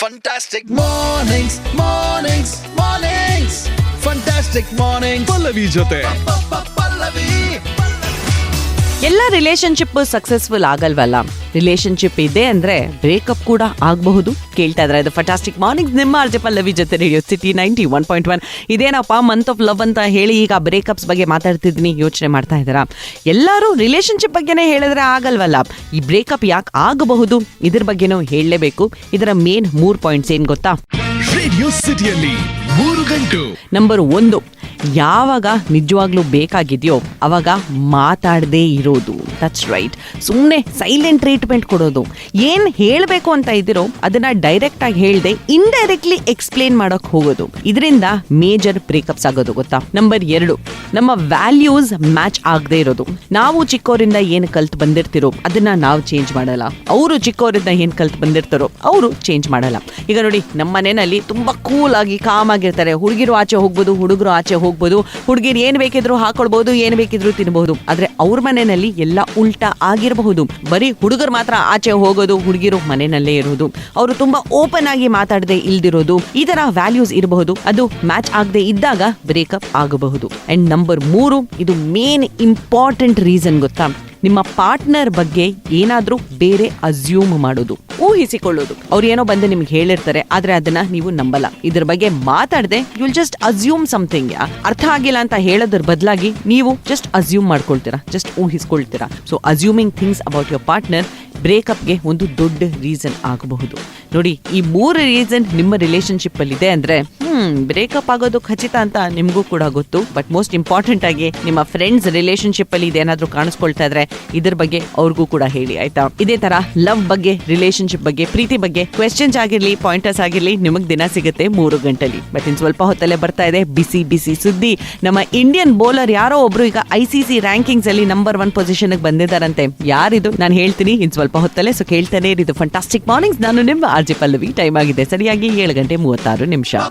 Fantastic mornings, mornings, mornings. Fantastic mornings. Pallavi ಜೊತೆ Pallavi. ಎಲ್ಲ relationship successful ಆಗಲ್ವಲ್ಲ. Relationship ಇದೆ ಅಂದ್ರೆ ಬ್ರೇಕಪ್ ಕೂಡ ಆಗಬಹುದು. ಕೇಳ್ತಾ ಇದ್ರೆ ಇದು ಫಂಟಾಸ್ಟಿಕ್ ಮಾರ್ನಿಂಗ್ ನಿಮ್ಮ ಆರ್ಜೆ ಪಲ್ಲವಿ ಜೊತೆ ರೇಡಿಯೋ ಸಿಟಿ 91.1. ಇದೇನಪ್ಪ ಮಂತ್ ಆಫ್ ಲವ್ ಅಂತ ಹೇಳಿ ಈಗ ಬ್ರೇಕಪ್ಸ್ ಬಗ್ಗೆ ಮಾತಾಡ್ತಿದ್ದೀನಿ, ಯೋಚನೆ ಮಾಡ್ತಾ ಇದ್ದೀರಾ? ಎಲ್ಲರೂ ರಿಲೇಶನ್ಶಿಪ್ ಬಗ್ಗೆನೇ ಹೇಳಿದ್ರೆ ಆಗಲ್ವಲ್ಲ. ಈ ಬ್ರೇಕಪ್ ಯಾಕೆ ಆಗಬಹುದು ಇದ್ರ ಬಗ್ಗೆನೂ ಹೇಳಲೇಬೇಕು. ಇದರ ಮೇನ್ 3 ಪಾಯಿಂಟ್ಸ್ ಏನ್ ಗೊತ್ತಾ? ರೇಡಿಯೋ ಸಿಟಿಯಲ್ಲಿ 3 ಗಂಟು. ನಂಬರ್ 1, ಯಾವಾಗ ನಿಜವಾಗ್ಲೂ ಬೇಕಾಗಿದೆಯೋ ಅವಾಗ ಮಾತಾಡದೇ ಇರೋದು. That's right. ಸುಮ್ಮನೆ ಸೈಲೆಂಟ್ ಟ್ರೀಟ್ಮೆಂಟ್ ಕೊಡೋದು. ಏನು ಹೇಳಬೇಕು ಅಂತ ಇದ್ದೀರೋ ಅದನ್ನ ಡೈರೆಕ್ಟ್ ಆಗಿ ಹೇಳ್ದೆ ಇಂಡೈರೆಕ್ಟ್ಲಿ ಎಕ್ಸ್ಪ್ಲೇನ್ ಮಾಡೋಕೆ ಹೋಗೋದು. ಇದರಿಂದ ಮೇಜರ್ ಬ್ರೇಕಪ್ಸ್ ಆಗೋದು ಗೊತ್ತಾ? ನಂಬರ್ 2, ನಮ್ಮ ವ್ಯಾಲ್ಯೂಸ್ ಮ್ಯಾಚ್ ಆಗದೆ ಇರೋದು. ನಾವು ಚಿಕ್ಕವರಿಂದ ಏನು ಕಲ್ತು ಬಂದಿರ್ತಿರೋ ಅದನ್ನ ನಾವು ಚೇಂಜ್ ಮಾಡಲ್ಲ. ಅವರು ಚಿಕ್ಕವರಿಂದ ಏನು ಕಲ್ತು ಬಂದಿರ್ತಾರೋ ಅವರು ಚೇಂಜ್ ಮಾಡಲ್ಲ. ಈಗ ನೋಡಿ, ನಮ್ಮ ಮನೆಯಲ್ಲಿ ತುಂಬಾ ಕೂಲ್ ಆಗಿ ಕಾಮ್ ಆಗಿರ್ತಾರೆ. ಹುಡುಗಿರು ಆಚೆ ಹೋಗ್ಬೋದು, ಹುಡುಗರು ಆಚೆ ಹೋಗ್ಬೋದು, ಹುಡುಗಿರು ಏನ್ ಬೇಕಿದ್ರು ಹಾಕೊಳ್ಬಹುದು, ಏನ್ ಬೇಕಿದ್ರು ತಿನ್ಬಹುದು. ಆದ್ರೆ ಅವ್ರ ಮನೆಯಲ್ಲಿ ಎಲ್ಲ ಉಲ್ಟಾ ಆಗಿರಬಹುದು. ಬರೀ ಹುಡುಗರು ಮಾತ್ರ ಆಚೆ ಹೋಗೋದು, ಹುಡುಗಿರು ಮನೆಯಲ್ಲೇ ಇರೋದು. ಅವರು ತುಂಬಾ ಓಪನ್ ಆಗಿ ಮಾತಾಡದೆ ಇಲ್ದಿರೋದು. ಈ ತರ ವ್ಯಾಲ್ಯೂಸ್ ಇರಬಹುದು. ಅದು ಮ್ಯಾಚ್ ಆಗದೆ ಇದ್ದಾಗ ಬ್ರೇಕಪ್ ಆಗಬಹುದು. ಅಂಡ್ ನಂಬರ್ 3, ಇದು ಮೇನ್ ಇಂಪಾರ್ಟೆಂಟ್ ರೀಸನ್ ಗೊತ್ತಾ? ನಿಮ್ಮ ಪಾರ್ಟ್ನರ್ ಬಗ್ಗೆ ಏನಾದ್ರೂ ಬೇರೆ ಅಸ್ಯೂಮ್ ಮಾಡೋದು, ಊಹಿಸಿಕೊಳ್ಳೋದು. ಅವ್ರು ಏನೋ ಬಂದು ನಿಮ್ಗೆ ಹೇಳಿರ್ತಾರೆ, ಆದ್ರೆ ಅದನ್ನ ನೀವು ನಂಬಲ್ಲ. ಇದ್ರ ಬಗ್ಗೆ ಮಾತಾಡದೆ you will just assume something. ಅರ್ಥ ಆಗಿಲ್ಲ ಅಂತ ಹೇಳೋದ್ರ ಬದಲಾಗಿ ನೀವು ಜಸ್ಟ್ ಅಸ್ಯೂಮ್ ಮಾಡ್ಕೊಳ್ತೀರಾ, ಜಸ್ಟ್ ಊಹಿಸ್ಕೊಳ್ತೀರಾ. So assuming things about your partner ಬ್ರೇಕಪ್ಗೆ ಒಂದು ದೊಡ್ಡ ರೀಸನ್ ಆಗಬಹುದು. ನೋಡಿ, ಈ 3 ರೀಸನ್ ನಿಮ್ಮ ರಿಲೇಶನ್ಶಿಪ್ ಅಲ್ಲಿ ಇದೆ ಅಂದ್ರೆ ಬ್ರೇಕಪ್ ಆಗೋದು ಖಚಿತ ಅಂತ ನಿಮ್ಗೂ ಕೂಡ ಗೊತ್ತು. ಬಟ್ ಮೋಸ್ಟ್ ಇಂಪಾರ್ಟೆಂಟ್ ಆಗಿ ನಿಮ್ಮ ಫ್ರೆಂಡ್ಸ್ ರಿಲೇಶನ್ಶಿಪ್ ಅಲ್ಲಿ ಇದೇನಾದ್ರೂ ಕಾಣಿಸ್ಕೊಳ್ತಾ ಇದ್ರೆ ಇದ್ರ ಬಗ್ಗೆ ಅವ್ರಿಗೂ ಕೂಡ ಹೇಳಿ, ಆಯ್ತಾ? ಇದೇ ತರ ಲವ್ ಬಗ್ಗೆ, ರಿಲೇಶನ್ಶಿಪ್ ಬಗ್ಗೆ, ಪ್ರೀತಿ ಬಗ್ಗೆ ಕ್ವೆಶ್ಚನ್ಸ್ ಆಗಿರ್ಲಿ, ಪಾಯಿಂಟರ್ಸ್ ಆಗಿರ್ಲಿ, ನಿಮಗ್ ದಿನ ಸಿಗುತ್ತೆ 3 ಗಂಟೆಲಿ. ಬಟ್ ಇನ್ ಸ್ವಲ್ಪ ಹೊತ್ತಲ್ಲೇ ಬರ್ತಾ ಇದೆ ಬಿಸಿ ಬಿಸಿ ಸುದ್ದಿ. ನಮ್ಮ ಇಂಡಿಯನ್ ಬೌಲರ್ ಯಾರೋ ಒಬ್ರು ಈಗ ICC ರ್ಯಾಂಕಿಂಗ್ಸ್ ಅಲ್ಲಿ ನಂಬರ್ 1 ಪೊಸಿಷನ್ ಬಂದಿದ್ದಾರಂತೆ. ಯಾರಿದು ನಾನು ಹೇಳ್ತೀನಿ ಇನ್ ಸ್ವಲ್ಪ ಹೊತ್ತಲ್ಲೇ. ಸೊ ಕೇಳ್ತಾನೆ ಇದು ಫಂಟಾಸ್ಟಿಕ್ ಮಾರ್ನಿಂಗ್ಸ್. ನಾನು ನಿಮ್ಮ ಆರ್ಜೆ ಪಲ್ಲವಿ. ಟೈಮ್ ಆಗಿದೆ ಸರಿಯಾಗಿ 7:36.